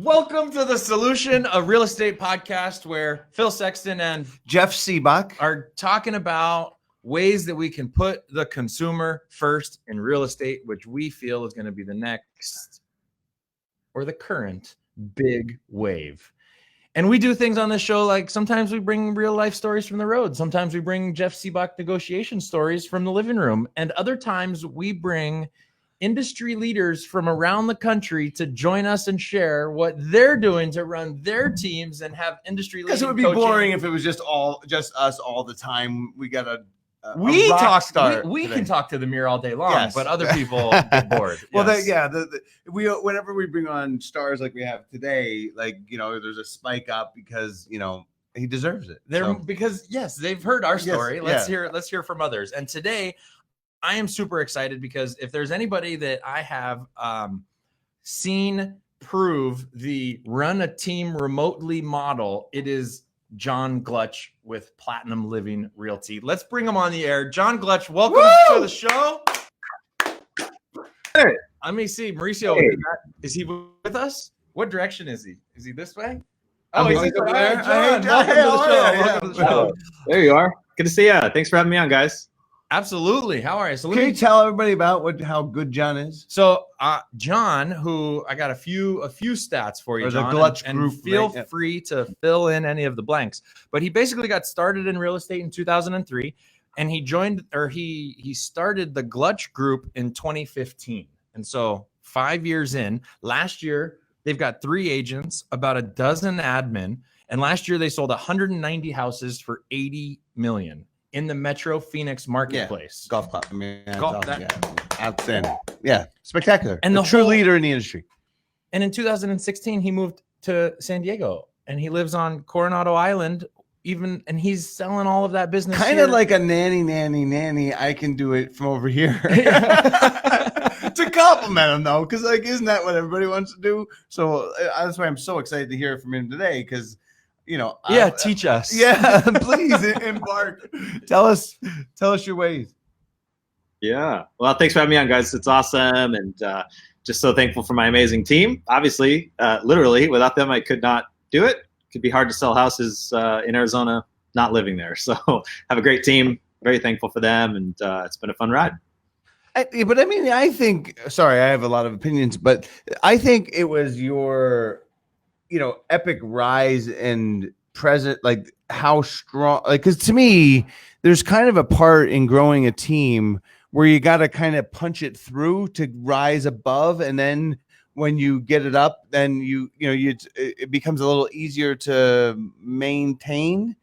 Welcome to The Solution, a real estate podcast where Phil Sexton and Jeff Seabuck are talking about ways that we can put the consumer first in real estate, which we feel is going to be the next or the current big wave. And we do things on this show like sometimes we bring real life stories from the road. Sometimes we bring Jeff Seabuck negotiation stories from the living room. And other times we bring industry leaders from around the country to join us and share what they're doing to run their teams and have industry leaders. Because it would be boring if it was just us all the time. We got a talk star. We can talk to the mirror all day long, Yes. But other people get bored. Well, Yes. whenever we bring on stars like we have today, there's a spike up because he deserves it. Because they've heard our story. Yes, Let's hear from others. And today I am super excited because if there's anybody that I have seen prove the run a team remotely model, it is John Glutch with Platinum Living Realty. Let's bring him on the air. John Glutch, welcome to the show. Hey. Let me see. Mauricio, Hey. is he with us? What direction is he? Is he this way? I'm he's going over over there. there. John, Hey, welcome how to the are show. you? Welcome to the show. There you are. Good to see you. Thanks for having me on, guys. Absolutely. How are you? So Can you tell everybody about how good John is? So John, who I got a few stats for you, Or the John, Glutch and group, feel right? Yeah. free to fill in any of the blanks. But he basically got started in real estate in 2003, and he started the Glutch Group in 2015. And so 5 years in, last year they've got 3 agents, about a dozen admin, and last year they sold 190 houses for $80 million. In the Metro Phoenix marketplace. Golf club. I mean, Golf- outstanding. Yeah, spectacular. And And the a true whole- leader in the industry. And in 2016, he moved to San Diego and he lives on Coronado Island, and he's selling all of that business. Kind here. of like a nanny. I can do it from over here. To compliment him though, because isn't that what everybody wants to do? So that's why I'm so excited to hear from him today, because teach us. Yeah, please embark. Tell us your ways. Yeah. Well, thanks for having me on, guys. It's awesome. And just so thankful for my amazing team. Obviously, literally, without them, I could not do it. It could be hard to sell houses in Arizona, not living there. So have a great team. Very thankful for them. And it's been a fun ride. But I mean, I think, sorry, I have a lot of opinions, but I think it was your, epic rise and present, like how strong, because to me, there's kind of a part in growing a team where you got to kind of punch it through to rise above. And then when you get it up, then it becomes a little easier to maintain,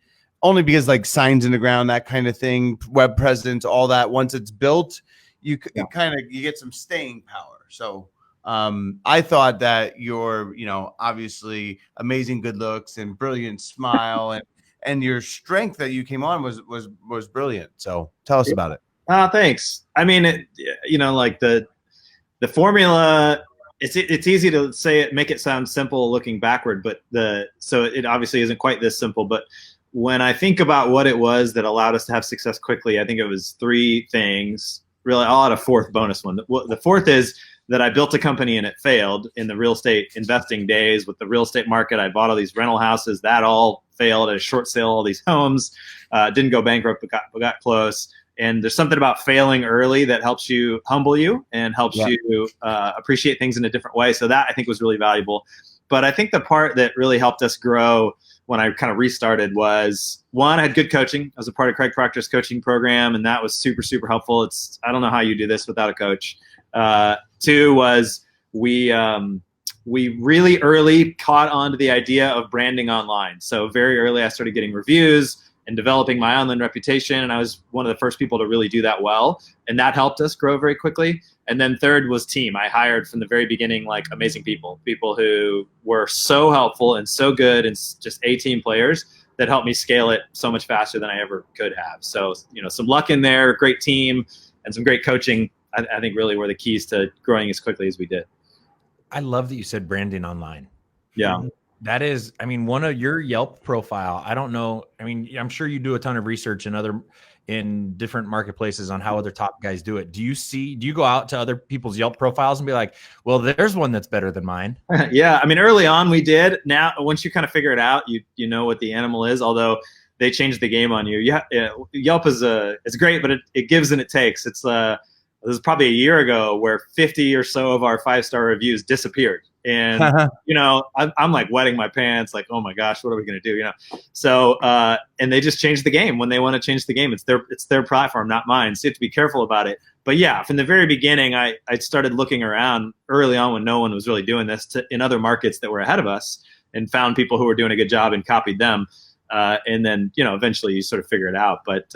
only because like signs in the ground, that kind of thing, web presence, all that, once it's built, you get some staying power. So I thought that your, obviously amazing good looks and brilliant smile and your strength that you came on was brilliant. So tell us about it. Thanks. I mean, like the formula, it's easy to say it, make it sound simple looking backward, but so it obviously isn't quite this simple. But when I think about what it was that allowed us to have success quickly, I think it was 3 things. Really, I'll add a 4th bonus one. The 4th is that I built a company and it failed in the real estate investing days with the real estate market. I bought all these rental houses. That all failed. I short sale all these homes. Didn't go bankrupt, but got close. And there's something about failing early that helps you humble you and helps you appreciate things in a different way. So that I think was really valuable. But I think the part that really helped us grow when I kind of restarted was, 1, I had good coaching. I was a part of Craig Proctor's coaching program, and that was super, super helpful. I don't know how you do this without a coach. 2 was we really early caught on to the idea of branding online. So very early, I started getting reviews and developing my online reputation, and I was one of the first people to really do that well, and that helped us grow very quickly. And then 3rd was team. I hired from the very beginning amazing people who were so helpful and so good and just A-team players that helped me scale it so much faster than I ever could have. So some luck in there, great team, and some great coaching, I think really were the keys to growing as quickly as we did. I love that you said branding online. Yeah. That is, one of your Yelp profile. I don't know. I'm sure you do a ton of research and other in different marketplaces on how other top guys do it. Do you go out to other people's Yelp profiles and be like, well, there's one that's better than mine? Yeah, I mean, early on we did. Now, once you kind of figure it out, you know what the animal is. Although they changed the game on you. Yeah, Yelp is it's great, but it gives and it takes. This was probably a year ago where 50 or so of our 5-star reviews disappeared. And, I'm like wetting my pants, like, oh my gosh, what are we going to do? So, and they just changed the game when they want to change the game. It's their platform, not mine. So you have to be careful about it. But yeah, from the very beginning, I started looking around early on when no one was really doing this in other markets that were ahead of us, and found people who were doing a good job and copied them. And then, eventually you sort of figure it out. But,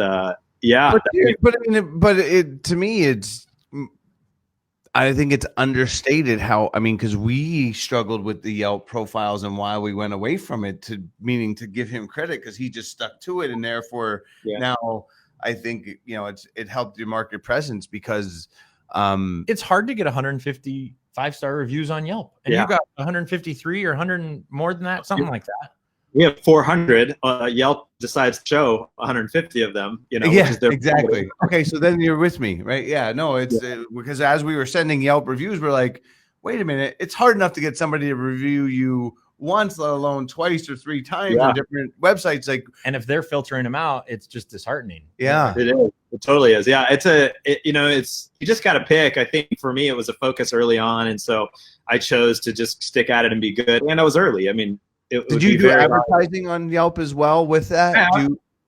yeah. To me, I think it's understated because we struggled with the Yelp profiles and why we went away from it, meaning to give him credit because he just stuck to it. And therefore now I think, it helped your market presence because it's hard to get 150 5-star reviews on Yelp. And you got 153 or 100 more than that, something like that. We have 400. Yelp decides to show 150 of them. Which is their exactly. Okay, so then you're with me, right? Yeah, no, it's because as we were sending Yelp reviews, we're like, wait a minute, it's hard enough to get somebody to review you once, let alone twice or 3 times on different websites. Like, and if they're filtering them out, it's just disheartening. Yeah, it is. It totally is. Yeah, you just got to pick. I think for me, it was a focus early on, and so I chose to just stick at it and be good. And I was early. I mean. Did you do advertising on Yelp as well with that?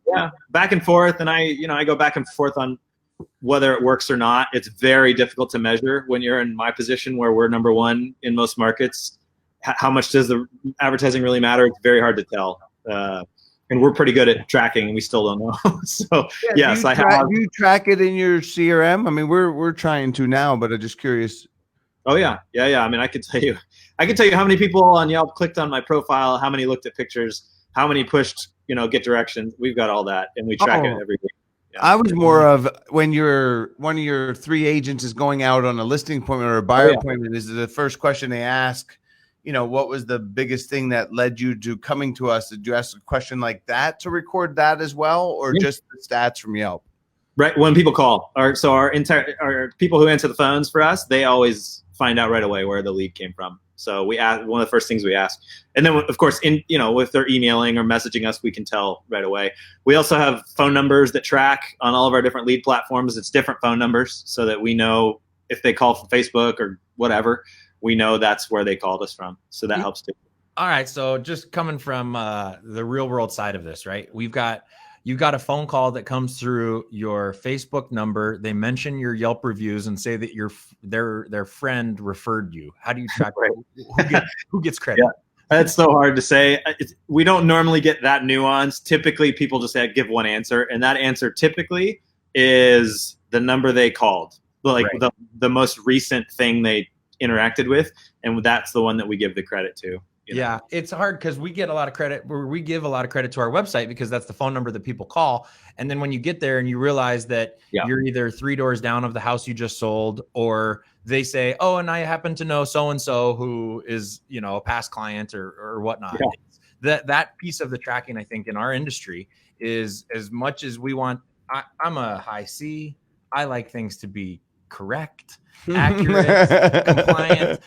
Yeah, back and forth, and I go back and forth on whether it works or not. It's very difficult to measure when you're in my position where we're number one in most markets. How much does the advertising really matter? It's very hard to tell, and we're pretty good at tracking, and we still don't know. So yes, do you track it in your CRM? I mean, we're trying to now, but I'm just curious. Oh yeah. I mean, I could tell you how many people on Yelp clicked on my profile, how many looked at pictures, how many pushed, get directions. We've got all that, and we track it every week. Yeah. I was more of when one of your 3 agents is going out on a listing appointment or a buyer appointment, is the first question they ask, what was the biggest thing that led you to coming to us? Did you ask a question like that to record that as well, or just the stats from Yelp? Right. When people call, our people who answer the phones for us, they always find out right away where the lead came from. So we ask, one of the first things we ask, and then of course, if they're emailing or messaging us, we can tell right away. We also have phone numbers that track on all of our different lead platforms. It's different phone numbers so that we know if they call from Facebook or whatever, we know that's where they called us from. So that helps too. All right. So just coming from the real world side of this, right? You got a phone call that comes through your Facebook number. They mention your Yelp reviews and say that their friend referred you. How do you track who gets credit? Yeah, that's so hard to say. We don't normally get that nuanced. Typically, people just give one answer, and that answer typically is the number they called, like the most recent thing they interacted with, and that's the one that we give the credit to. Yeah, it's hard because we get a lot of credit. We give a lot of credit to our website because that's the phone number that people call. And then when you get there and you realize that you're either 3 doors down of the house you just sold, or they say, oh, and I happen to know so-and-so who is, a past client or whatnot. Yeah. That piece of the tracking, I think, in our industry is as much as we want. I'm a high C. I like things to be correct, accurate, compliant,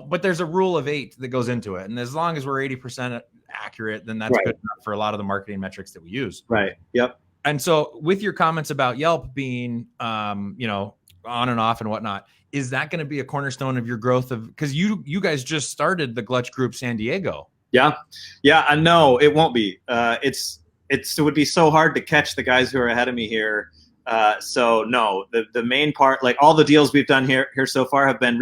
but there's a rule of 8 that goes into it. And as long as we're 80% accurate, then that's good enough for a lot of the marketing metrics that we use. Right. Yep. And so with your comments about Yelp being, on and off and whatnot, is that going to be a cornerstone of your growth because you guys just started the Glutch Group San Diego. Yeah. Yeah. No, it won't be. It would be so hard to catch the guys who are ahead of me here. So no, the main part, like all the deals we've done here so far have been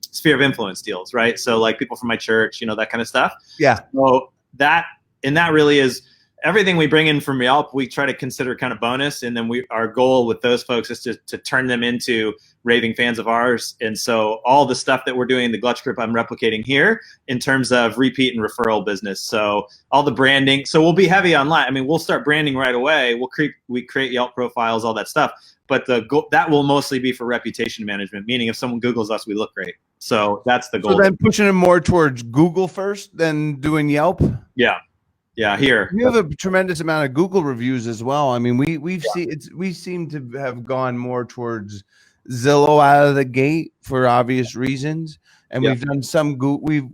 sphere of influence deals, right? So like people from my church, that kind of stuff. Yeah. So that really is everything we bring in from Yelp, we try to consider kind of bonus. And then our goal with those folks is to turn them into raving fans of ours. And so all the stuff that we're doing in the Glutch Group, I'm replicating here in terms of repeat and referral business. So all the branding. So we'll be heavy online. I mean, we'll start branding right away. We create Yelp profiles, all that stuff. But that will mostly be for reputation management, meaning if someone Googles us, we look great. So that's the goal. So then pushing it more towards Google first than doing Yelp? Yeah. Yeah, here. You have a tremendous amount of Google reviews as well. I mean, we seem to have gone more towards Zillow out of the gate for obvious reasons, and Yeah. we've done some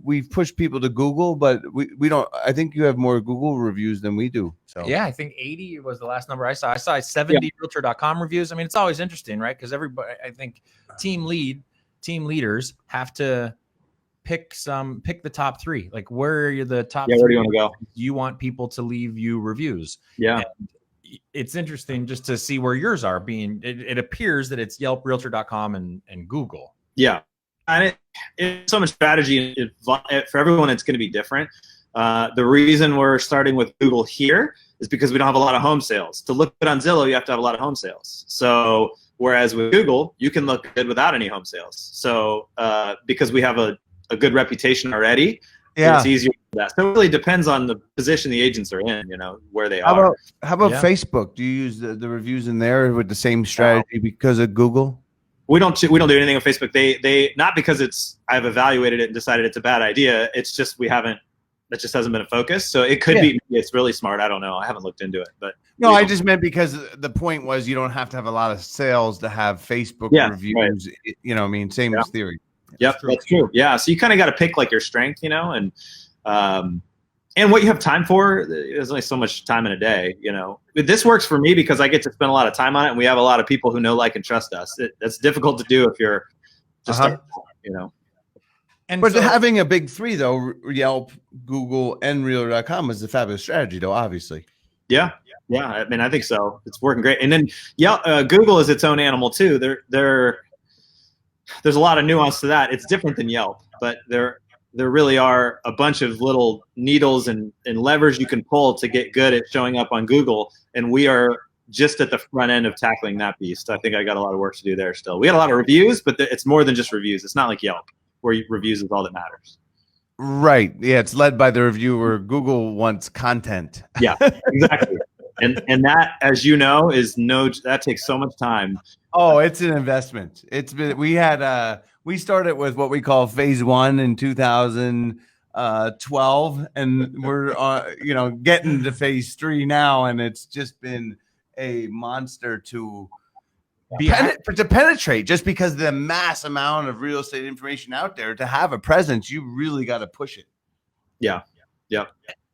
we've pushed people to Google, but we don't. I think you have more Google reviews than we do. So Yeah, I think 80 was the last number I saw. I saw 70 realtor.com reviews. I mean, it's always interesting, right? Because everybody, I think team leaders have to pick the top three. Like, where are the top Yeah, three? where do you want to go? You want people to leave you reviews. Yeah. And it's interesting just to see where yours are being. It appears that it's Yelp, realtor.com, and Google. Yeah. And it's so much strategy. For everyone, it's going to be different. The reason we're starting with Google here is because we don't have a lot of home sales. To look good on Zillow, you have to have a lot of home sales. So whereas with Google, you can look good without any home sales. So because we have a good reputation already, it's easier for that. So it really depends on the position the agents are in, where they are. How about Yeah. Facebook? Do you use the reviews in there with the same strategy because of Google? We don't do anything on Facebook. They not because I've evaluated it and decided it's a bad idea. It's just that just hasn't been a focus. So it could be it's really smart. I don't know. I haven't looked into it, but no, I just meant because the point was you don't have to have a lot of sales to have Facebook reviews. Right. I mean, same as theory. Yep, that's true. Yeah, so you kind of got to pick like your strength, and what you have time for. There's only so much time in a day, This works for me because I get to spend a lot of time on it, and we have a lot of people who know, like, and trust us. That's difficult to do if you're just, And but so, having a big three though, Yelp, Google, and Realtor.com is a fabulous strategy, though. Obviously. Yeah. I mean, I think so. It's working great. And then Google is its own animal too. There's a lot of nuance to that. It's different than Yelp, but there really are a bunch of little needles and levers you can pull to get good at showing up on Google. And we are just at the front end of tackling that beast. I think I got a lot of work to do there still. We had a lot of reviews, but it's more than just reviews. It's not like Yelp, where reviews is all that matters. Right. Yeah, it's led by the reviewer. Google wants content. Yeah, exactly. And that, as you know, that takes so much time. Oh, it's an investment. We started with what we call phase 1 in 2012, and we're getting to phase 3 now, and it's just been a monster to penetrate, just because the mass amount of real estate information out there. To have a presence, you really got to push it. Yeah.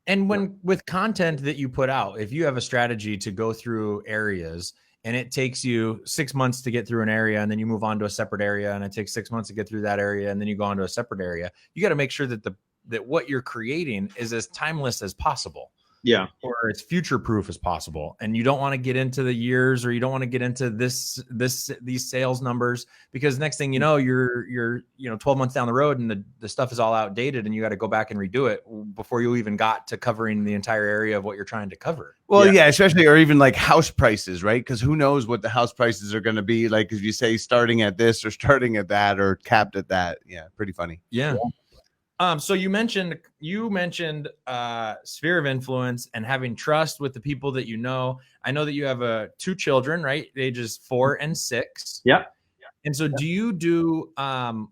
And with content that you put out, if you have a strategy to go through areas and it takes you 6 months to get through an area, and then you move on to a separate area, and it takes 6 months to get through that area, and then you go on to a separate area, you got to make sure that that what you're creating is as timeless as possible. Yeah. Or it's future proof as possible. And you don't want to get into the years, or you don't want to get into these sales numbers, because next thing you know, you're 12 months down the road and the stuff is all outdated, and you got to go back and redo it before you even got to covering the entire area of what you're trying to cover. Well, yeah, especially, or even like house prices, right? Because who knows what the house prices are going to be like, if you say starting at this or starting at that or capped at that. Yeah, pretty funny. Yeah. So you mentioned sphere of influence and having trust with the people that you know. I know that you have 2 children, right? Ages 4 and 6. Yep. And so do you do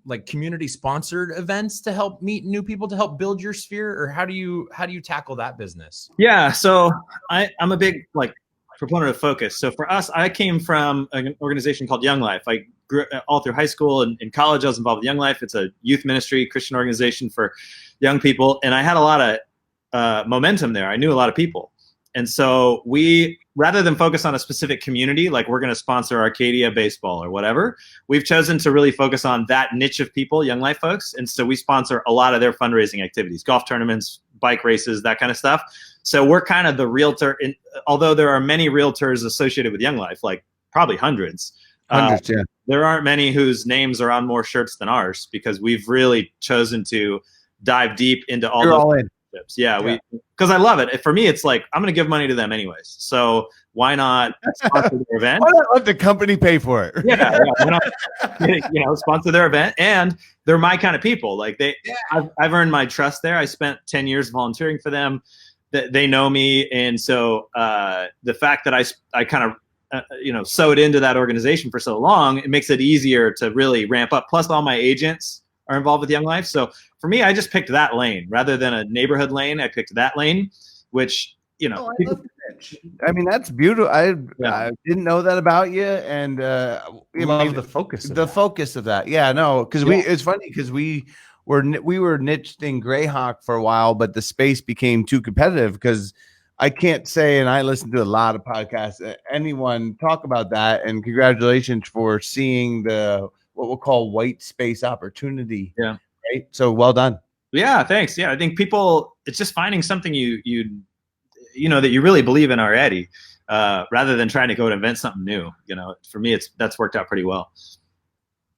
like community sponsored events to help meet new people, to help build your sphere, or how do you tackle that business? Yeah. So I'm a big proponent of focus. So for us, I came from an organization called Young Life. I grew all through high school and in college. I was involved with Young Life. It's a youth ministry, Christian organization for young people. And I had a lot of momentum there. I knew a lot of people. And so rather than focus on a specific community, like we're going to sponsor Arcadia baseball or whatever, we've chosen to really focus on that niche of people, Young Life folks. And so we sponsor a lot of their fundraising activities, golf tournaments, bike races, that kind of stuff. So we're kind of the realtor, although there are many realtors associated with Young Life, like probably hundreds. Yeah. There aren't many whose names are on more shirts than ours, because we've really chosen to dive deep into all those relationships. Yeah. Because I love it. For me, it's like, I'm going to give money to them anyways. So why not sponsor their event? Why not let the company pay for it? Yeah. Why not, sponsor their event? And they're my kind of people. Like I've earned my trust there. I spent 10 years volunteering for them. They know me. And so the fact that I kind of, sewed into that organization for so long, it makes it easier to really ramp up. Plus all my agents are involved with Young Life. So for me, I just picked that lane rather than a neighborhood lane. I picked that lane. which, you know, Oh, I love the niche. I mean, that's beautiful. I didn't know that about you, and Love the focus. Of the that. focus of that. Yeah, no, because it's funny because we were niched in Greyhawk for a while, but the space became too competitive because I can't say, and I listen to a lot of podcasts, anyone talk about that. And congratulations for seeing the what we'll call white space opportunity. Yeah. Right. So well done. Yeah. Thanks. Yeah. I think people, it's just finding something you know that you really believe in already, rather than trying to go to invent something new. You know, for me, that's worked out pretty well.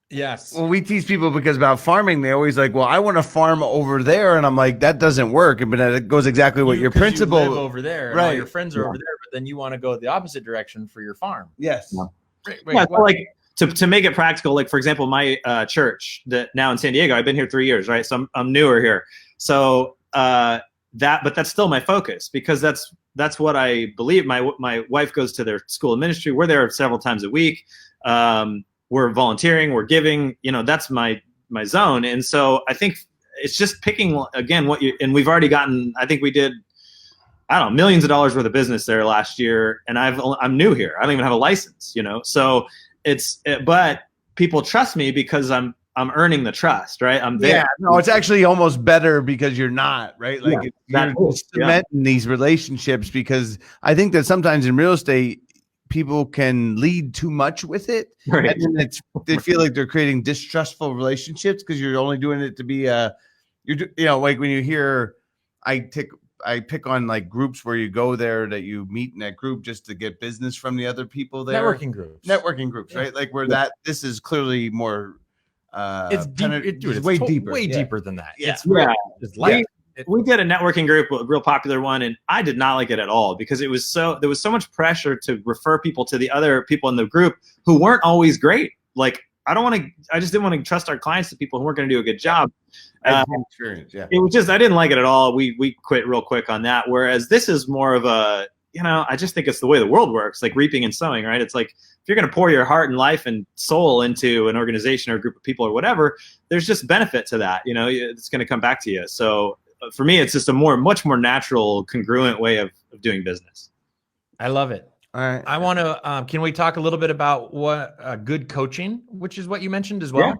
Yes. Well, we teach people because about farming, they always like, well, I want to farm over there, and I'm like, that doesn't work. But it goes exactly what your 'cause principal you live over there, and all right? your friends are over there, but then you want to go the opposite direction for your farm. Yes. Wait, Yeah, so what? like to make it practical, like for example, my church that now in San Diego, I've been here 3 years, right? So I'm newer here. So but that's still my focus because that's what I believe. My wife goes to their school of ministry. We're there several times a week. We're volunteering, we're giving, you know, that's my zone. And so I think it's just picking again and we've already gotten, I think we did, I don't know, millions of dollars worth of business there last year. And I'm new here. I don't even have a license, you know? So but people trust me because I'm earning the trust, right? I'm there. Yeah, no, it's actually almost better because you're not, right? Like you're cementing these relationships because I think that sometimes in real estate, people can lead too much with it, right. And then they feel like they're creating distrustful relationships because you're only doing it to be like when you hear I pick on like groups where you go there that you meet in that group just to get business from the other people there. Networking groups, yeah. Right? Like where this is clearly more. It's deep. It's way deeper, deeper than that. Yeah. It's life. We did a networking group, a real popular one, and I did not like it at all because there was so much pressure to refer people to the other people in the group who weren't always great. Like I just didn't want to trust our clients to people who weren't going to do a good job. Experience, yeah. It was just, I didn't like it at all. We quit real quick on that. Whereas this is more of a, you know, I just think it's the way the world works, like reaping and sowing, right? It's like, if you're going to pour your heart and life and soul into an organization or a group of people or whatever, there's just benefit to that. You know, it's going to come back to you. So for me, it's just much more natural, congruent way of doing business. I love it. All right. I want to, can we talk a little bit about what good coaching, which is what you mentioned as well?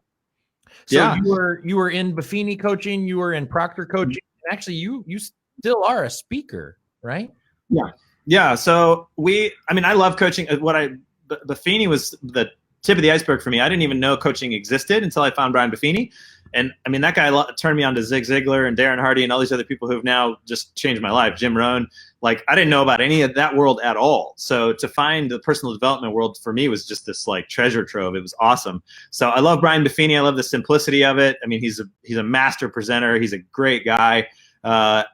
Yeah. So you were in Buffini coaching, you were in Proctor coaching. And actually, you still are a speaker, right? Yeah. Yeah. So I love coaching. Buffini was the tip of the iceberg for me. I didn't even know coaching existed until I found Brian Buffini. And I mean, that guy turned me on to Zig Ziglar and Darren Hardy and all these other people who've now just changed my life. Jim Rohn. Like, I didn't know about any of that world at all. So to find the personal development world for me was just this like treasure trove. It was awesome. So I love Brian Buffini. I love the simplicity of it. I mean, he's a master presenter. He's a great guy.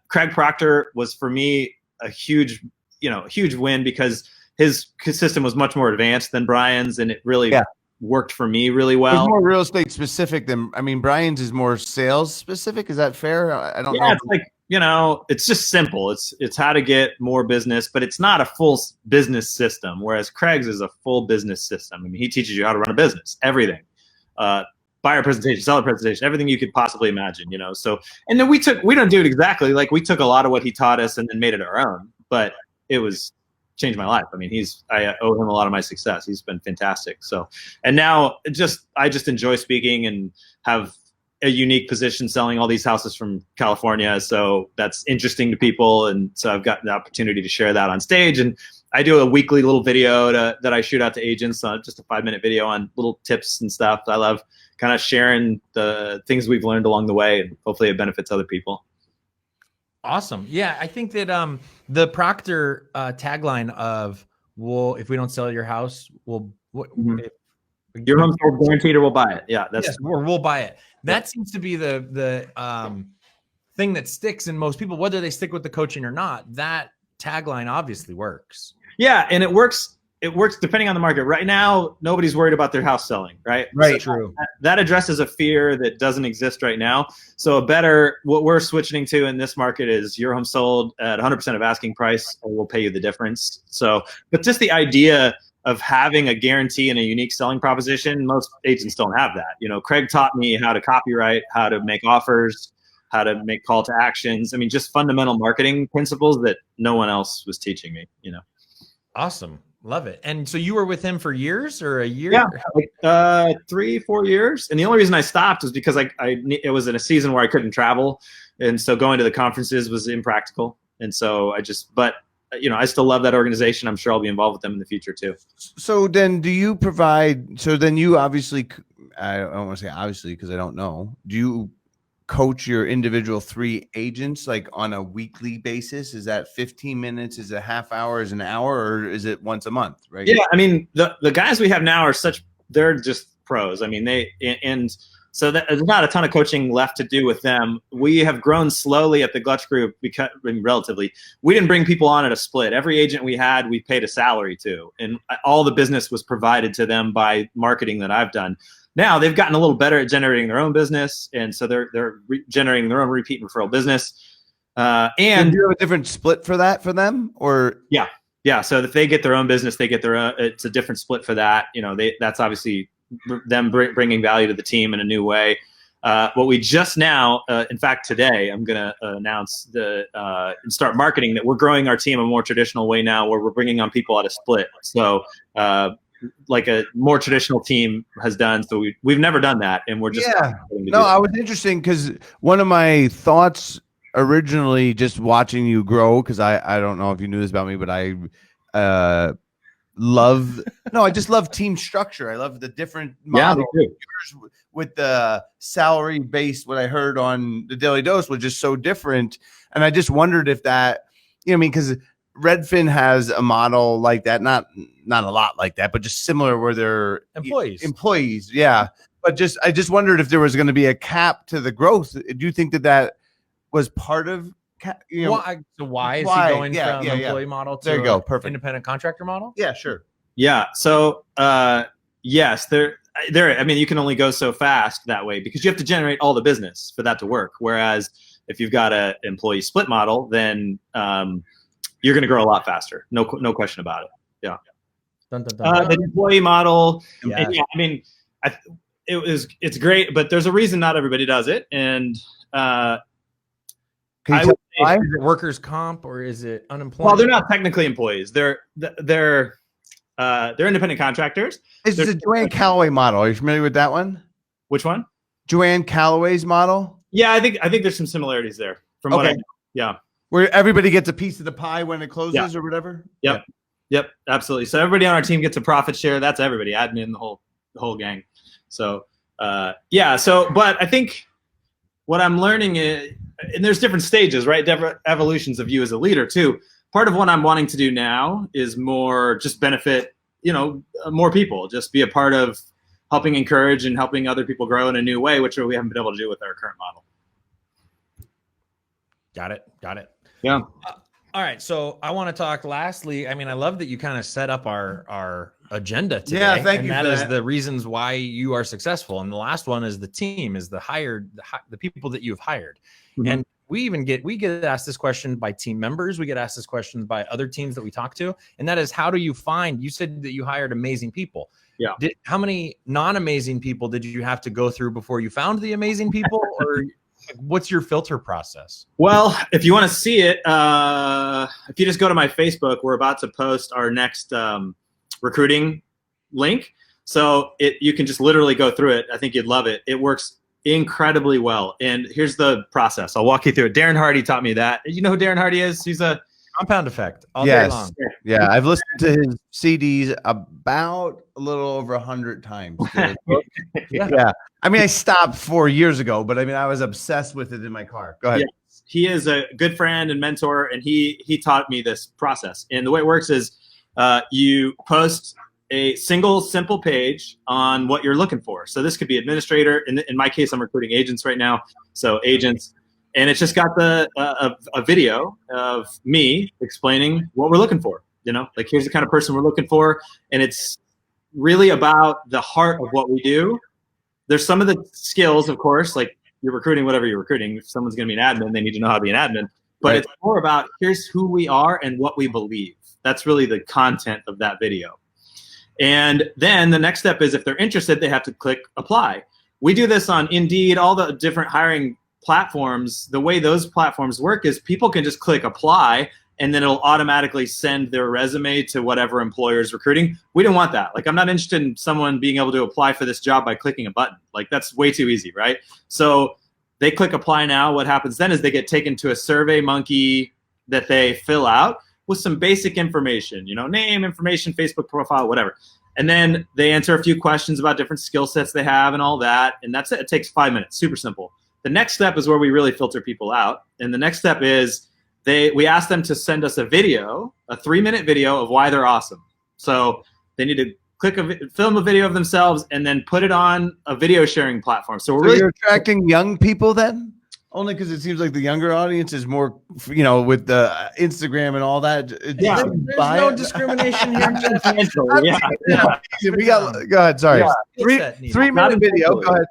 Craig Proctor was for me a huge win because his system was much more advanced than Brian's, and it really worked for me really well. It's more real estate specific than, I mean, Brian's is more sales specific. Is that fair? I don't know. It's like, you know, it's just simple. It's how to get more business, but it's not a full business system. Whereas Craig's is a full business system. I mean, he teaches you how to run a business, everything, buyer presentation, seller presentation, everything you could possibly imagine, you know? So, and then we don't do it exactly. Like we took a lot of what he taught us and then made it our own, but it was changed my life. I mean, I owe him a lot of my success. He's been fantastic. So, and now I just enjoy speaking and have a unique position selling all these houses from California. So that's interesting to people. And so I've got the opportunity to share that on stage. And I do a weekly little video that I shoot out to agents, just a 5-minute video on little tips and stuff. I love kind of sharing the things we've learned along the way, and hopefully it benefits other people. Awesome. Yeah, I think that the Proctor tagline of if we don't sell your house, your home's guaranteed or we'll buy it. Yeah, or we'll buy it. That seems to be the thing that sticks in most people, whether they stick with the coaching or not. That tagline obviously works. Yeah, and it works. It works depending on the market. Right now, nobody's worried about their house selling, right? Right. So True. That addresses a fear that doesn't exist right now. So what we're switching to in this market is your home sold at 100% of asking price, or we'll pay you the difference. So, but just the idea of having a guarantee and a unique selling proposition, most agents don't have that. You know, Craig taught me how to copyright, how to make offers, how to make call to actions. I mean, just fundamental marketing principles that no one else was teaching me, you know. Awesome. Love it. And so you were with him for years or a year? Yeah, like 3-4 years. And the only reason I stopped was because it was in a season where I couldn't travel. And so going to the conferences was impractical. And so but you know, I still love that organization. I'm sure I'll be involved with them in the future too. So then you obviously, I don't want to say obviously because I don't know, do you coach your individual 3 agents like on a weekly basis? Is that 15 minutes? Is it a half hour? Is it an hour? Or is it once a month? Right. Yeah. I mean, the guys we have now they're just pros. I mean, so there's not a ton of coaching left to do with them. We have grown slowly at the Glutch Group because relatively, we didn't bring people on at a split. Every agent we had, we paid a salary to, and all the business was provided to them by marketing that I've done. Now they've gotten a little better at generating their own business, and so they're generating their own repeat and referral business. And do you have a different split for that for them, or yeah. So if they get their own business, they get their own. It's a different split for that. You know, that's obviously them bringing value to the team in a new way. What we just now, in fact, today, I'm going to announce and start marketing that we're growing our team a more traditional way now, where we're bringing on people at a split. So like a more traditional team has done. So we've never done that, and we're just I was interesting because one of my thoughts originally, just watching you grow, because I don't know if you knew this about me, but I just love team structure. I love the different models. With the salary based, what I heard on the Daily Dose was just so different, and I just wondered if that, because Redfin has a model like that, not a lot like that, but just similar, where they're employees, yeah. But I just wondered if there was going to be a cap to the growth. Do you think that was part of? Why is he going from employee model to perfect independent contractor model? Yeah, sure. Yeah. So yes, there. I mean, you can only go so fast that way because you have to generate all the business for that to work. Whereas if you've got an employee split model, then you're going to grow a lot faster. No question about it. Yeah. Dun, dun, dun, dun. The employee model. Yeah. I mean, it's great, but there's a reason not everybody does it. And is it workers' comp or is it unemployment? Well, they're not technically employees. They're independent contractors. It's the Joanne Callaway model. Are you familiar with that one? Which one? Joanne Callaway's model. Yeah, I think there's some similarities there. From what I know. Yeah. Where everybody gets a piece of the pie when it closes or whatever. Yep, absolutely. So everybody on our team gets a profit share. That's everybody, admin, the whole gang. So but I think what I'm learning is, and there's different stages, right? Different evolutions of you as a leader too. Part of what I'm wanting to do now is more just benefit, more people, just be a part of helping encourage and helping other people grow in a new way, which we haven't been able to do with our current model. Got it. Yeah. All right. So I want to talk lastly. I mean, I love that you kind of set up our agenda today. Yeah, thank you. That is the reasons why you are successful. And the last one is the team, is the people that you've hired. Mm-hmm. And we get asked this question by team members. We get asked this question by other teams that we talk to. And that is, how do you said that you hired amazing people. Yeah. How many non-amazing people did you have to go through before you found the amazing people? Or what's your filter process? Well, if you want to see it, if you just go to my Facebook, we're about to post our next recruiting link. So you can just literally go through it. I think you'd love it. It works incredibly well. And here's the process. I'll walk you through it. Darren Hardy taught me that. You know who Darren Hardy is? He's a Compound Effect all day long. Yeah, I've listened to his CDs about a little over 100 times. Yeah. I mean, I stopped 4 years ago, but I mean, I was obsessed with it in my car. Go ahead. Yeah. He is a good friend and mentor, and he taught me this process. And the way it works is you post a single simple page on what you're looking for. So this could be administrator. In my case, I'm recruiting agents right now. So agents. And it's just got a video of me explaining what we're looking for. Like, here's the kind of person we're looking for. And it's really about the heart of what we do. There's some of the skills, of course, like you're recruiting whatever you're recruiting. If someone's going to be an admin, they need to know how to be an admin. But It's more about, here's who we are and what we believe. That's really the content of that video. And then the next step is, if they're interested, they have to click apply. We do this on Indeed, all the different hiring platforms, the way those platforms work is people can just click apply, and then it'll automatically send their resume to whatever employer is recruiting. We don't want that. Like, I'm not interested in someone being able to apply for this job by clicking a button. Like, that's way too easy, right? So they click apply now. What happens then is they get taken to a Survey Monkey that they fill out with some basic information, name, information, Facebook profile, whatever. And then they answer a few questions about different skill sets they have and all that. And that's it. It takes 5 minutes. Super simple. The next step is where we really filter people out. And the next step is we ask them to send us a video, a 3-minute video of why they're awesome. So they need to film a video of themselves and then put it on a video sharing platform. So So you're attracting young people then? Only because it seems like the younger audience is more, with the Instagram and all that. Yeah. There's no discrimination here. We got. Go ahead. Sorry. Yeah. 3-minute video. Go ahead.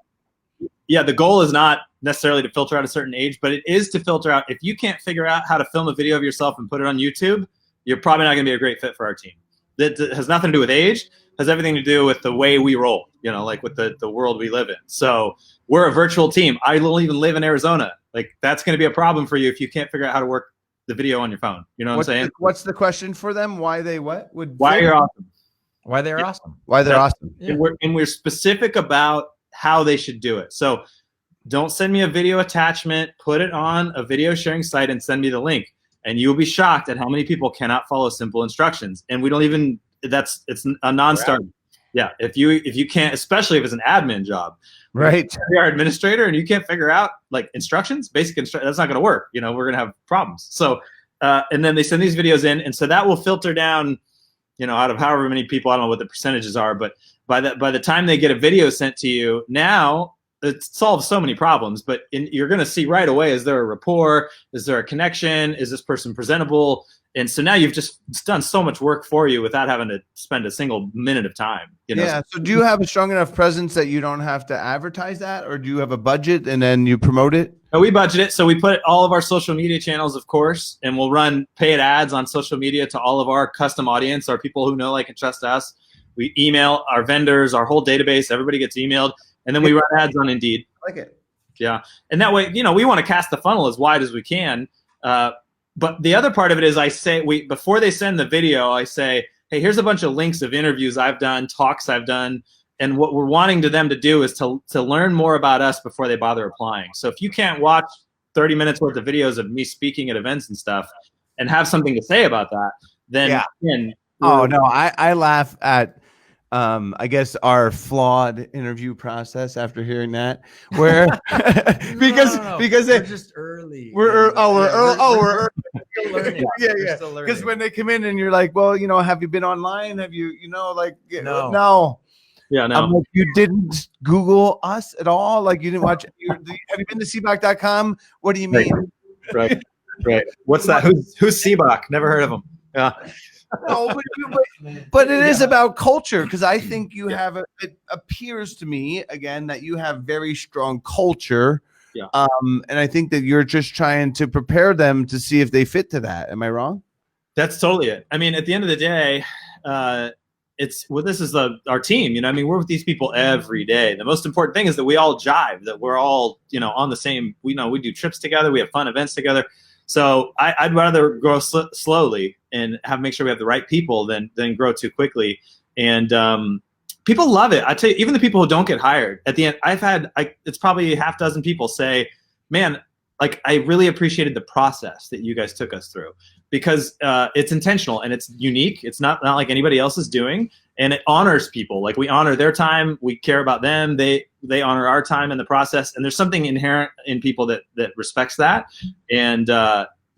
Yeah, the goal is not necessarily to filter out a certain age, but it is to filter out. If you can't figure out how to film a video of yourself and put it on YouTube, you're probably not going to be a great fit for our team. That has nothing to do with age, has everything to do with the way we roll, like with the world we live in. So we're a virtual team. I will even live in Arizona. Like, that's going to be a problem for you if you can't figure out how to work the video on your phone. You know what I'm saying? What's the question for them? Why they Why you're awesome. Why they're awesome. Why they're awesome. Yeah. And we're specific about how they should do it. So don't send me a video attachment, put it on a video sharing site and send me the link. And you'll be shocked at how many people cannot follow simple instructions. And we don't even, it's a non-starter. Yeah. If you can't, especially if it's an admin job, right? If you're an administrator and you can't figure out like instructions, basic instructions, that's not going to work. We're going to have problems. So, and then they send these videos in. And so that will filter down, out of however many people, I don't know what the percentages are, but by the time they get a video sent to you, now it solves so many problems, but you're going to see right away, is there a rapport? Is there a connection? Is this person presentable? And so now you've just done so much work for you without having to spend a single minute of time. Yeah. So do you have a strong enough presence that you don't have to advertise that, or do you have a budget and then you promote it? No, we budget it. So we put all of our social media channels, of course, and we'll run paid ads on social media to all of our custom audience, our people who know, like, and trust us. We email our vendors, our whole database. Everybody gets emailed. And then we run ads on Indeed. I like it. Yeah. And that way, we want to cast the funnel as wide as we can. But the other part of it is before they send the video, I say, hey, here's a bunch of links of interviews I've done, talks I've done. And what we're wanting them to do is to learn more about us before they bother applying. So if you can't watch 30 minutes worth of videos of me speaking at events and stuff and have something to say about that, then oh no, I laugh at I guess our flawed interview process after hearing that, where because we're just early. We're early. Still learning. Yeah. Because when they come in and you're like, well, have you been online? Have you, no. Yeah, no. I'm like, you didn't Google us at all? Like, you didn't watch? Have you been to Seabach.com? What do you mean? Right. What's that? Who's Seabach? Never heard of him. Yeah. No, but it is about culture, because I think you have it appears to me again that you have very strong culture. Yeah. And I think that you're just trying to prepare them to see if they fit to that. Am I wrong? That's totally it. I mean, at the end of the day, this is our team. We're with these people every day. The most important thing is that we all jive, that we're all, on the same, we do trips together. We have fun events together. So I'd rather grow slowly and make sure we have the right people than grow too quickly. And people love it. I tell you, even the people who don't get hired at the end, it's probably half dozen people say, man, like, I really appreciated the process that you guys took us through, because it's intentional and it's unique. It's not like anybody else is doing, and it honors people. Like, we honor their time. We care about them. They honor our time in the process. And there's something inherent in people that respects that. And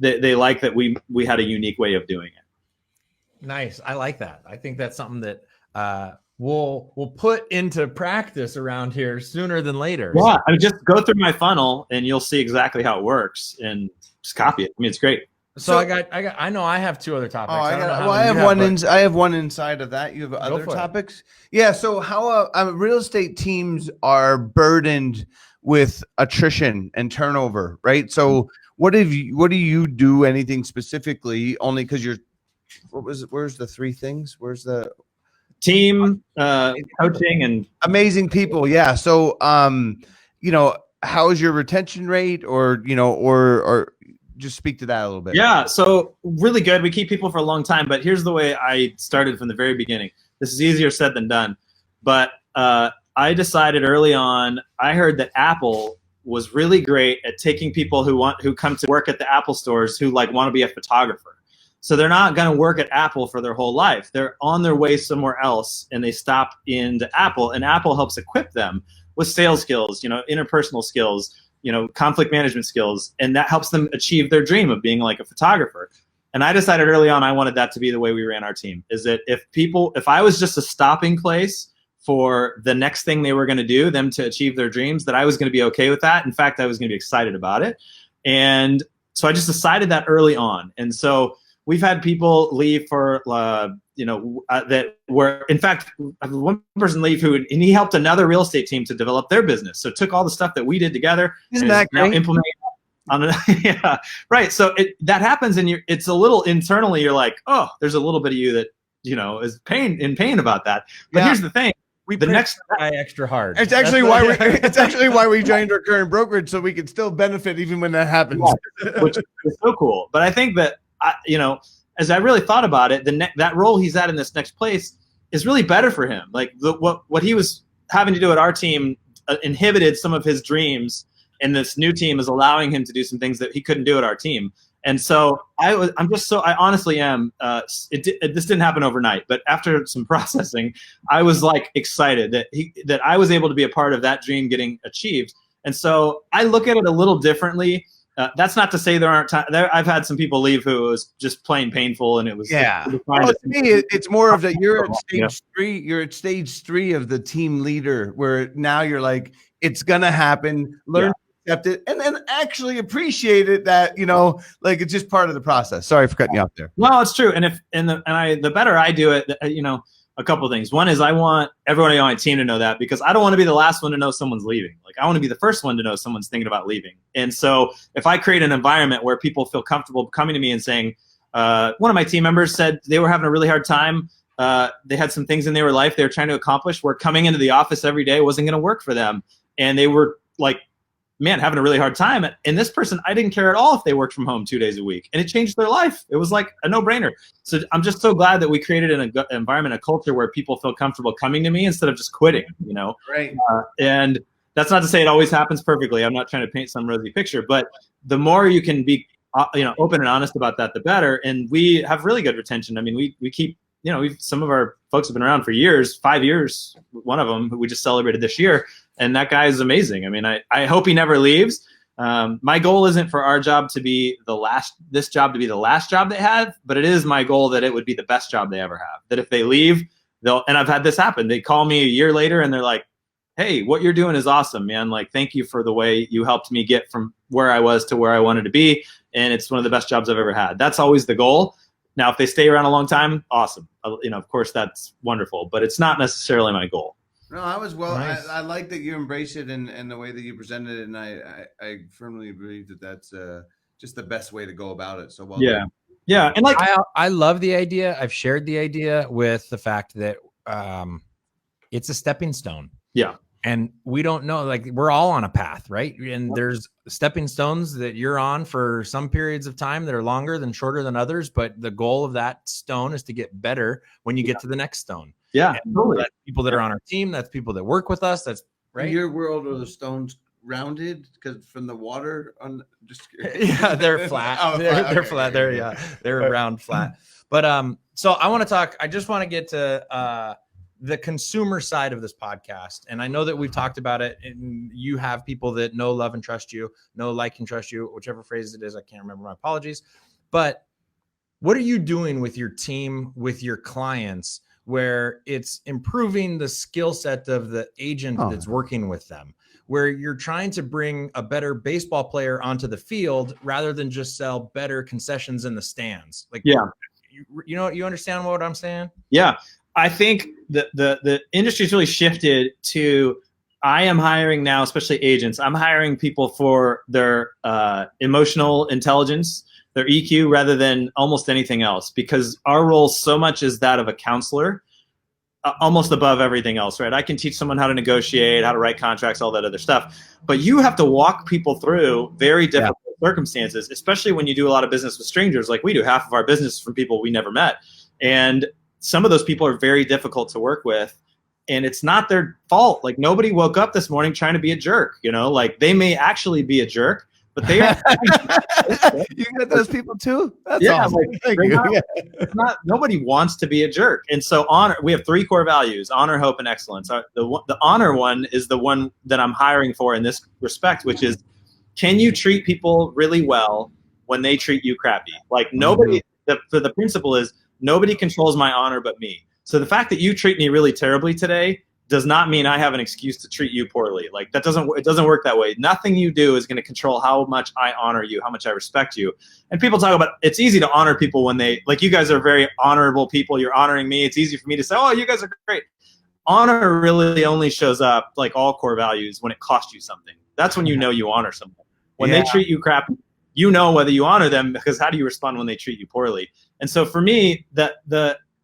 they like that we had a unique way of doing it. Nice. I like that. I think that's something that we'll put into practice around here sooner than later. Yeah. I mean, just go through my funnel and you'll see exactly how it works and just copy it. I mean, it's great. So I know I have two other topics. I have one inside of that. You have other topics? Yeah. So how real estate teams are burdened with attrition and turnover, right? So what do you do anything specifically? Only because where's the three things? Where's the team, coaching, and amazing people? Yeah. So how is your retention rate, or or just speak to that a little bit? Yeah, so really good. We keep people for a long time, but here's the way I started from the very beginning. This is easier said than done, but I decided early on. I heard that Apple was really great at taking people who come to work at the Apple stores who like want to be a photographer. So they're not going to work at Apple for their whole life. They're on their way somewhere else, and they stop into Apple, and Apple helps equip them with sales skills, interpersonal skills, conflict management skills, and that helps them achieve their dream of being like a photographer. And I decided early on I wanted that to be the way we ran our team, is that if I was just a stopping place for the next thing they were going to do, them to achieve their dreams, that I was going to be okay with that. In fact, I was going to be excited about it. And so I just decided that early on. And so we've had people leave for, that were, in fact, one person leave and he helped another real estate team to develop their business. So took all the stuff that we did together. Isn't that great? Now implementing yeah, right. So that happens, and it's a little internally. You're like, oh, there's a little bit of you that is in pain about that. But here's the thing: the next guy extra hard. It's actually why we joined our current brokerage, so we can still benefit even when that happens. Yeah, which is so cool. But I think that as I really thought about it, that role he's at in this next place is really better for him. Like what he was having to do at our team inhibited some of his dreams. And this new team is allowing him to do some things that he couldn't do at our team. And so I honestly am, this didn't happen overnight, but after some processing, I was like excited that I was able to be a part of that dream getting achieved. And so I look at it a little differently. That's not to say there aren't times. I've had some people leave who it was just plain painful, and it was Well, to me, it's more of that you're at stage 3. You're at stage 3 of the team leader, where now you're like, it's gonna happen. Learn to accept it, and then actually appreciate it. That like it's just part of the process. Sorry for cutting you off there. No, it's true. And the better I do it, a couple of things. One is I want everybody on my team to know that, because I don't want to be the last one to know someone's leaving. Like I want to be the first one to know someone's thinking about leaving. And so if I create an environment where people feel comfortable coming to me and saying, one of my team members said they were having a really hard time. They had some things in their life they were trying to accomplish where coming into the office every day wasn't going to work for them. And they were like, man, having a really hard time. And this person, I didn't care at all if they worked from home 2 days a week, and it changed their life. It was like a no-brainer. So I'm just so glad that we created an environment, a culture where people feel comfortable coming to me instead of just quitting, Right. And that's not to say it always happens perfectly. I'm not trying to paint some rosy picture, but the more you can be, open and honest about that, the better. And we have really good retention. I mean, we keep, some of our folks have been around for years, 5 years, one of them who we just celebrated this year. And that guy is amazing. I mean, I hope he never leaves. My goal isn't for our job to be this job to be the last job they have, but it is my goal that it would be the best job they ever have. That if they leave, and I've had this happen. They call me a year later and they're like, hey, what you're doing is awesome, man. Like, thank you for the way you helped me get from where I was to where I wanted to be. And it's one of the best jobs I've ever had. That's always the goal. Now, if they stay around a long time, awesome. Of course, that's wonderful, but it's not necessarily my goal. No, I was Nice. I like that you embrace it and the way that you presented it, and I firmly believe that that's just the best way to go about it. So well done. Yeah, and like I love the idea. I've shared the idea with the fact that it's a stepping stone. Yeah. And we don't know, like we're all on a path, right? And there's stepping stones that you're on for some periods of time that are longer than shorter than others. But the goal of that stone is to get better when you get to the next stone. Yeah, And totally. that's people that are on our team. That's people that work with us. That's right. In your world, are the stones rounded because from the water? Just curious. Yeah, they're flat. Oh, they're okay, flat. okay. They're round flat. But so I want to talk. I just want to get to the consumer side of this podcast. And I know that we've talked about it, and you have people that know, love, and trust you, know, like, and trust you, whichever phrase it is. I can't remember. My apologies. But what are you doing with your team, with your clients, where it's improving the skill set of the agent that's working with them, where you're trying to bring a better baseball player onto the field rather than just sell better concessions in the stands? Like, Yeah. You understand what I'm saying? Yeah. I think the industry's really shifted to, I am hiring now, especially agents, I'm hiring people for their emotional intelligence, their EQ, rather than almost anything else, because our role so much is that of a counselor. almost above everything else, right? I can teach someone how to negotiate, how to write contracts, all that other stuff. But you have to walk people through very difficult circumstances, especially when you do a lot of business with strangers like we do. Half of our business is from people we never met. And some of those people are very difficult to work with. And it's not their fault. Like, nobody woke up this morning trying to be a jerk, you know, like they may actually be a jerk, but they are. You get those people too? That's Yeah, awesome. like, Thank they're you. not- Yeah. It's not, nobody wants to be a jerk. And so we have 3 core values: honor, hope, and excellence. The honor one is the one that I'm hiring for in this respect, which is, can you treat people really well when they treat you crappy? Like, nobody, the principle is nobody controls my honor but me. So the fact that you treat me really terribly today does not mean I have an excuse to treat you poorly. Like, it doesn't work that way. Nothing you do is going to control how much I honor you, how much I respect you. And people talk about, it's easy to honor people when they, like, you guys are very honorable people. You're honoring me. It's easy for me to say, oh, you guys are great. Honor really only shows up, like all core values, when it costs you something. That's when you know you honor someone. When they treat you crap, you know whether you honor them, because how do you respond when they treat you poorly? And so for me,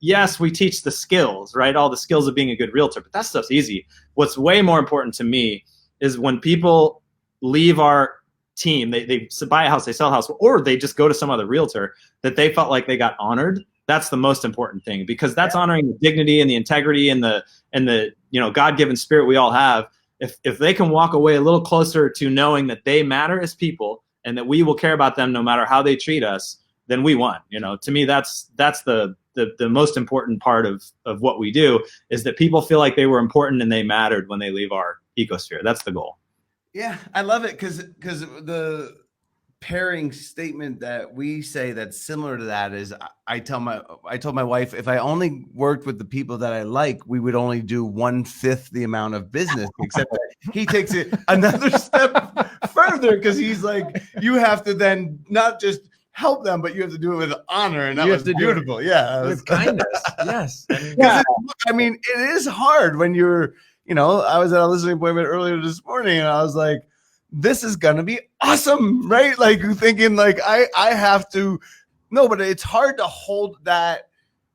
yes, we teach the skills, right? All the skills of being a good realtor, but that stuff's easy. What's way more important to me is when people leave our team, they buy a house, they sell a house, or they just go to some other realtor, that they felt like they got honored. That's the most important thing, because that's honoring the dignity and the integrity and the God-given spirit we all have. If they can walk away a little closer to knowing that they matter as people and that we will care about them no matter how they treat us, then we won. You know, to me, that's the most important part of what we do, is that people feel like they were important and they mattered when they leave our ecosphere. That's the goal. Yeah, I love it because the pairing statement that we say that's similar to that is, I told my wife, if I only worked with the people that I like, we would only do 1/5 the amount of business. Except that he takes it another step further, because he's like, you have to then not just help them, but you have to do it with honor, and that was beautiful. Yeah, With kindness. Yes. yeah. I mean, it is hard when you're, I was at a listening appointment earlier this morning, and I was like, this is gonna be awesome, right? Like, thinking like I have to. No, but it's hard to hold that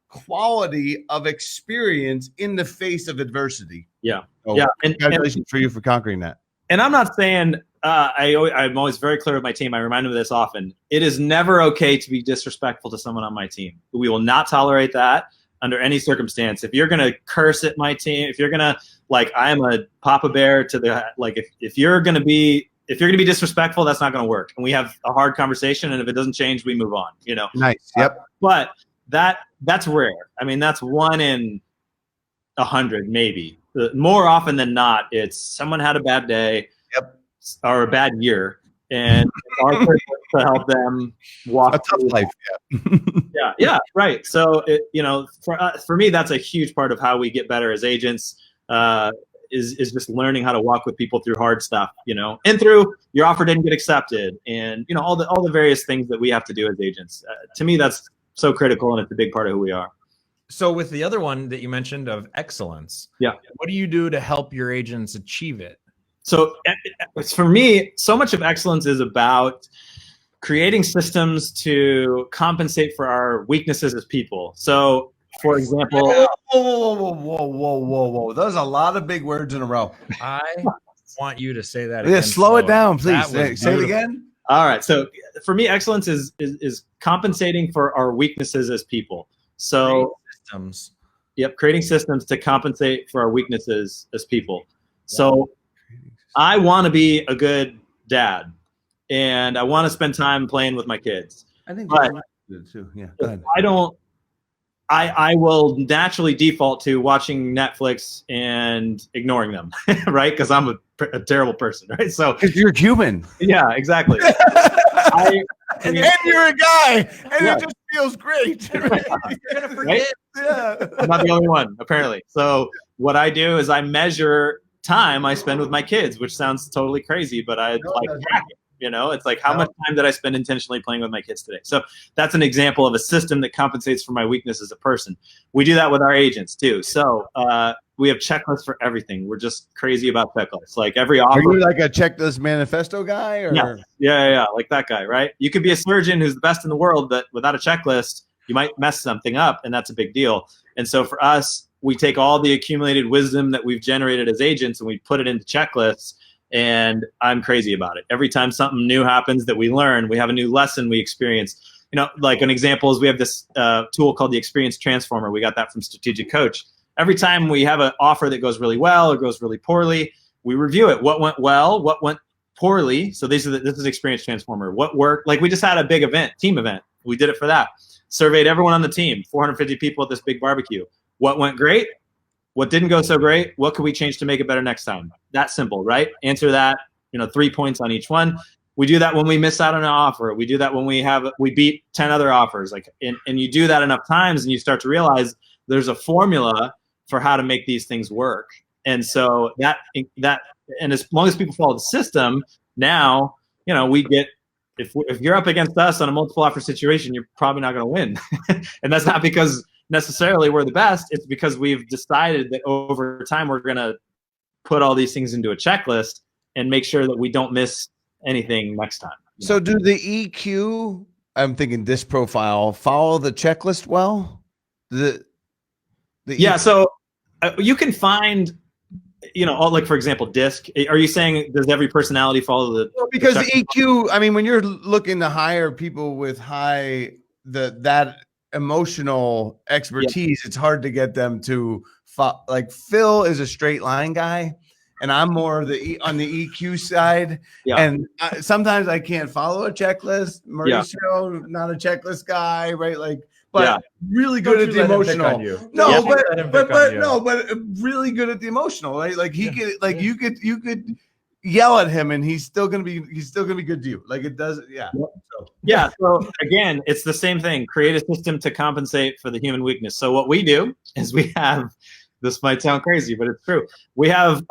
quality of experience in the face of adversity. Yeah. So Yeah. Congratulations for you for conquering that. And I'm not saying, I'm always very clear with my team. I remind them of this often. It is never okay to be disrespectful to someone on my team. We will not tolerate that under any circumstance. If you're going to curse at my team, if you're going to, like, I am a Papa Bear to the, like, if you're going to be disrespectful, that's not going to work. And we have a hard conversation. And if it doesn't change, we move on, Nice. Yep. But that's rare. I mean, that's 1 in 100, maybe. More often than not, it's someone had a bad day, or a bad year, and it's our purpose to help them walk A tough life. Yeah. Yeah, right. So for me, that's a huge part of how we get better as agents. Is just learning how to walk with people through hard stuff, and through your offer didn't get accepted, and all the various things that we have to do as agents. To me, that's so critical, and it's a big part of who we are. So with the other one that you mentioned of excellence, what do you do to help your agents achieve it? So for me, so much of excellence is about creating systems to compensate for our weaknesses as people. So, for example, Whoa. Those are a lot of big words in a row. I want you to say that Yeah, again. slow it down, please. That was Say it beautiful. again. all right. So for me, excellence is compensating for our weaknesses as people. So, Systems. creating systems to compensate for our weaknesses as people. So I want to be a good dad, and I want to spend time playing with my kids. I think But- good too. Yeah. Go ahead. I will naturally default to watching Netflix and ignoring them, right? Because I'm a terrible person, right? So Because you're human. yeah, exactly. And you're a guy, and Yeah. it just feels great. You're gonna forget. Yeah. I'm not the only one, apparently. So what I do is I measure time I spend with my kids, which sounds totally crazy, but I track it. It's like, how much time did I spend intentionally playing with my kids today? So that's an example of a system that compensates for my weakness as a person. We do that with our agents too. So we have checklists for everything. We're just crazy about checklists. Like every offer. Are you like a checklist manifesto guy? Or? Yeah, like that guy, right? You could be a surgeon who's the best in the world, but without a checklist, you might mess something up, and that's a big deal. And so for us, we take all the accumulated wisdom that we've generated as agents and we put it into checklists. And I'm crazy about it. Every time something new happens that we learn, we have a new lesson we experience. You know, like an example is we have this tool called the Experience Transformer. We got that from Strategic Coach. Every time we have an offer that goes really well or goes really poorly, we review it. What went well? What went poorly? So this is Experience Transformer. What worked? Like we just had a big event, team event. We did it for that. Surveyed everyone on the team, 450 people at this big barbecue. What went great? What didn't go so great? What could we change to make it better next time? That simple, right? Answer that, 3 points on each one. We do that when we miss out on an offer. We do that when we beat 10 other offers. And you do that enough times and you start to realize there's a formula for how to make these things work. And so and as long as people follow the system, now, we get, if you're up against us on a multiple offer situation, you're probably not going to win. And that's not because necessarily we're the best. It's because we've decided that over time we're going to put all these things into a checklist and make sure that we don't miss anything next time. So do the EQ, I'm thinking this profile, follow the checklist well? Yeah, so you can find, like for example, DISC. Are you saying does every personality follow the? Well, because the EQ, I mean, when you're looking to hire people with that emotional expertise, it's hard to get them to like Phil is a straight line guy, and I'm more on the EQ side. Yeah. And sometimes I can't follow a checklist. Mauricio, not a checklist guy, right? Like. But really good at the emotional. No, but really good at the emotional, right? Like you could yell at him and he's still gonna be good to you. Like it does, yeah. So again, it's the same thing. Create a system to compensate for the human weakness. So what we do is we have, this might sound crazy, but it's true. We have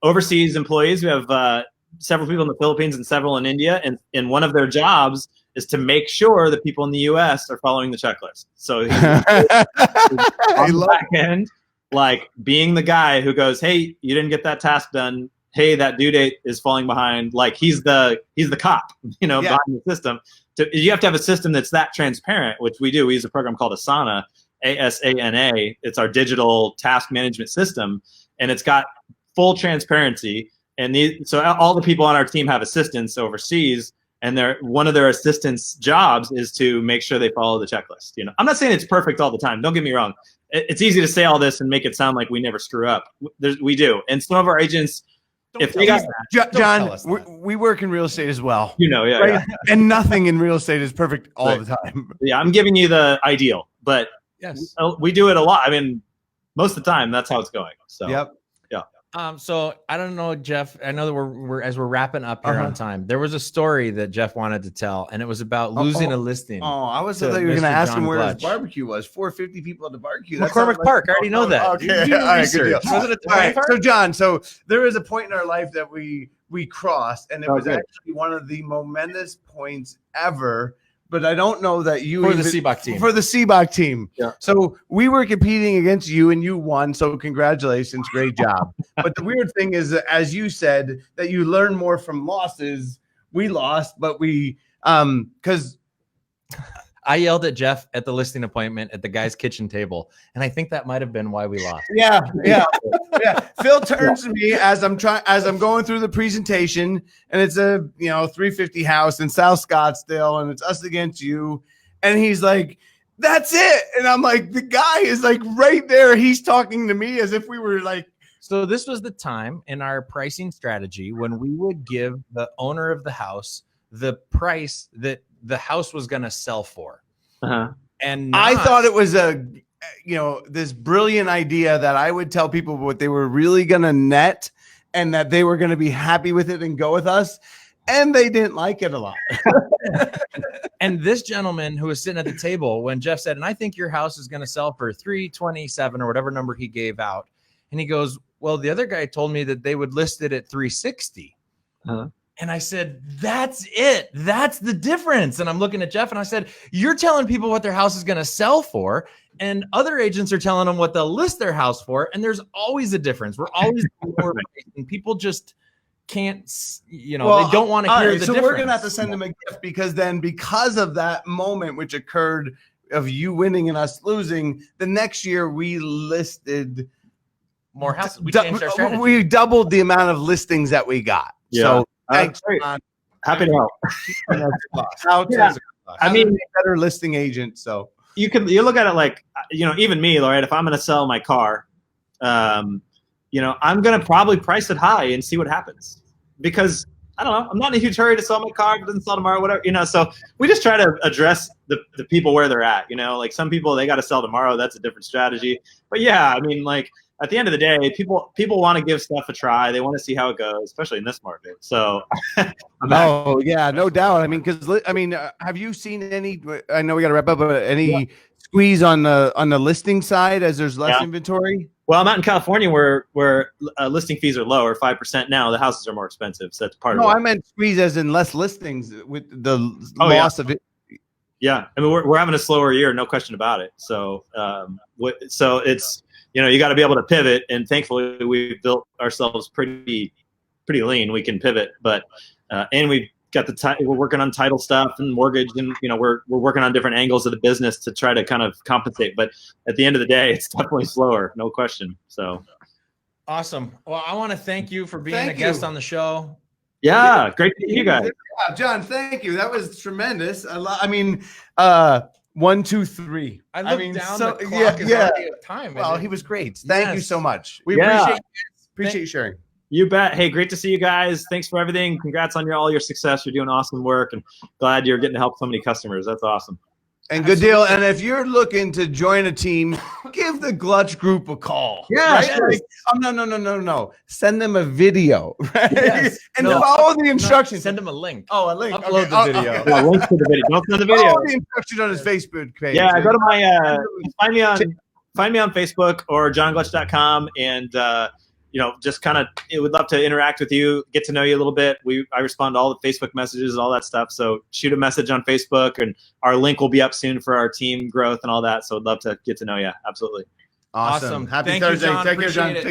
overseas employees. We have several people in the Philippines and several in India, and one of their jobs is to make sure that people in the U.S. are following the checklist. So on the back end, like being the guy who goes, "Hey, you didn't get that task done. Hey, that due date is falling behind." Like he's the cop, behind the system. You have to have a system that's that transparent, which we do. We use a program called Asana, ASANA. It's our digital task management system, and it's got full transparency. And so all the people on our team have assistants overseas. And one of their assistants' jobs is to make sure they follow the checklist. I'm not saying it's perfect all the time. Don't get me wrong. It's easy to say all this and make it sound like we never screw up. We do. And some of our agents, John, we work in real estate as well. Right? Yeah. And nothing in real estate is perfect all the time. Yeah, I'm giving you the ideal, but yes, we do it a lot. I mean, most of the time, that's how it's going. So. Yep. So I don't know, Jeff. I know that we're wrapping up here on time. There was a story that Jeff wanted to tell, and it was about losing a listing. Oh, I was thought you were going to ask him where his barbecue was. 450 people at the barbecue. McCormick Park. I already know that. Okay. All right, good deal. Was it a Park? So John, there was a point in our life that we crossed, and it was actually one of the momentous points ever. But I don't know that for the Seabach team. Yeah. So we were competing against you and you won. So congratulations. Great job. But the weird thing is that, as you said, that you learn more from losses. We lost, but because I yelled at Jeff at the listing appointment at the guy's kitchen table. And I think that might've been why we lost. Yeah. Phil turns to me as I'm going through the presentation, and it's a 350 house in South Scottsdale, and it's us against you. And he's like, "That's it." And I'm like, the guy is like right there. He's talking to me as if we were like. So this was the time in our pricing strategy when we would give the owner of the house the price that the house was going to sell for. And I thought it was this brilliant idea that I would tell people what they were really going to net and that they were going to be happy with it and go with us. And they didn't like it a lot. And this gentleman who was sitting at the table when Jeff said, "And I think your house is going to sell for 327 or whatever number he gave out." And he goes, "Well, the other guy told me that they would list it at 360. And I said, "That's it. That's the difference." And I'm looking at Jeff and I said, "You're telling people what their house is going to sell for, and other agents are telling them what they'll list their house for. And there's always a difference. We're always more, and people just can't, they don't want to hear the difference." We're going to have to send them a gift because of that moment, which occurred of you winning and us losing, the next year we listed More houses. We changed our strategy. we doubled the amount of listings that we got. Yeah. So Thanks. thanks, John. Happy to help. How Yeah. I mean, better listing agent. So You look at it like, even me, right? If I'm going to sell my car, I'm going to probably price it high and see what happens, because I don't know, I'm not in a huge hurry to sell my car. If it doesn't sell tomorrow, whatever, so we just try to address the people where they're at, like some people, they got to sell tomorrow. That's a different strategy. But yeah, I mean, like at the end of the day, people want to give stuff a try. They want to see how it goes, especially in this market. So oh yeah, no doubt. I mean, have you seen any? I know we got to wrap up, but any squeeze on the listing side as there's less inventory? Well, I'm out in California where listing fees are lower, 5% now. The houses are more expensive, so that's part of it. No, I meant squeeze as in less listings with the loss of it. Yeah, I mean we're having a slower year, no question about it. So so it's you got to be able to pivot, and thankfully we've built ourselves pretty lean. We can pivot, but and we've got we're working on title stuff and mortgage, and we're working on different angles of the business to try to kind of compensate. But at the end of the day, it's definitely slower, no question. So awesome. Well, I want to thank you for being a guest on the show. Yeah, great to see you guys. Yeah, John, thank you. That was tremendous. I mean, 1, 2, 3. I looked down the clock. Yeah. Time. Well, he was great. Thank you so much. We appreciate you sharing. You bet. Hey, great to see you guys. Thanks for everything. Congrats on all your success. You're doing awesome work, and glad you're getting to help so many customers. That's awesome. And good deal. And if you're looking to join a team, give the Glutch Group a call. Yeah. Right? Like, no. Send them a video. Right? Yes. And follow the instructions. Send him a link. Oh, a link. Upload the video. Yeah, links to the video. Don't send the video. Follow the instructions on his Facebook page. Yeah, go to my find me on Facebook or johnglutch.com, and just kind of, would love to interact with you, get to know you a little bit. I respond to all the Facebook messages and all that stuff. So shoot a message on Facebook, and our link will be up soon for our team growth and all that. So I'd love to get to know you. Absolutely. Awesome. Happy Thank you, Thursday. John. Take care, John. Appreciate it.